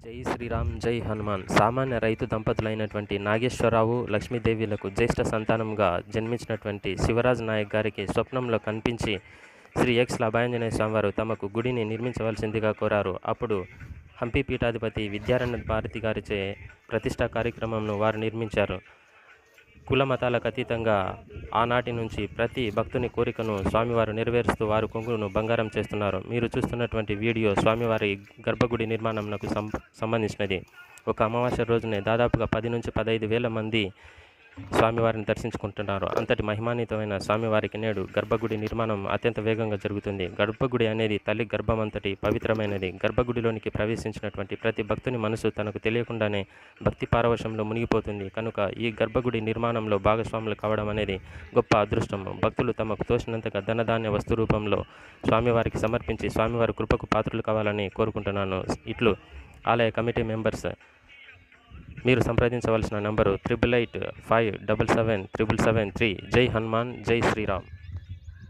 జై శ్రీరామ్ జై హనుమాన్. సామాన్య రైతు దంపతులైనటువంటి నాగేశ్వరరావు, లక్ష్మీదేవిలకు జ్యేష్ఠ సంతానంగా జన్మించినటువంటి శివరాజ్ నాయక్ గారికి స్వప్నంలో కనిపించి శ్రీ ఎక్స్ అభయాంజనేయ స్వామివారు తమకు గుడిని నిర్మించవలసిందిగా కోరారు. అప్పుడు హంపి పీఠాధిపతి విద్యారణ్య భారతి గారిచే ప్రతిష్టా కార్యక్రమంను వారు నిర్మించారు. కుల మతాలకు అతీతంగా ఆనాటి నుంచి ప్రతి భక్తుని కోరికను స్వామివారు నెరవేరుస్తూ వారు కొంగును బంగారం చేస్తున్నారు. మీరు చూస్తున్నటువంటి వీడియో స్వామివారి గర్భగుడి నిర్మాణంకు సంబంధించినది. ఒక అమావాస్య రోజునే దాదాపుగా 10 నుంచి 15 వేల మంది స్వామివారిని దర్శించుకుంటున్నారు. అంతటి మహిమాన్వితమైన స్వామివారికి నేడు గర్భగుడి నిర్మాణం అత్యంత వేగంగా జరుగుతుంది. గర్భగుడి అనేది తల్లి గర్భం అంతటి పవిత్రమైనది. గర్భగుడిలోనికి ప్రవేశించినటువంటి ప్రతి భక్తుని మనసు తనకు తెలియకుండానే భక్తి పారవశంలో మునిగిపోతుంది. కనుక ఈ గర్భగుడి నిర్మాణంలో భాగస్వాములు కావడం అనేది గొప్ప అదృష్టం. భక్తులు తమకు తోచినంతగా ధనధాన్య వస్తు రూపంలో స్వామివారికి సమర్పించి స్వామివారి కృపకు పాత్రలు కావాలని కోరుకుంటున్నాను. ఇట్లు ఆలయ కమిటీ మెంబర్స్. మీరు సంప్రదించవలసిన నంబరు 8885777773. జై హనుమాన్, జై శ్రీరామ్.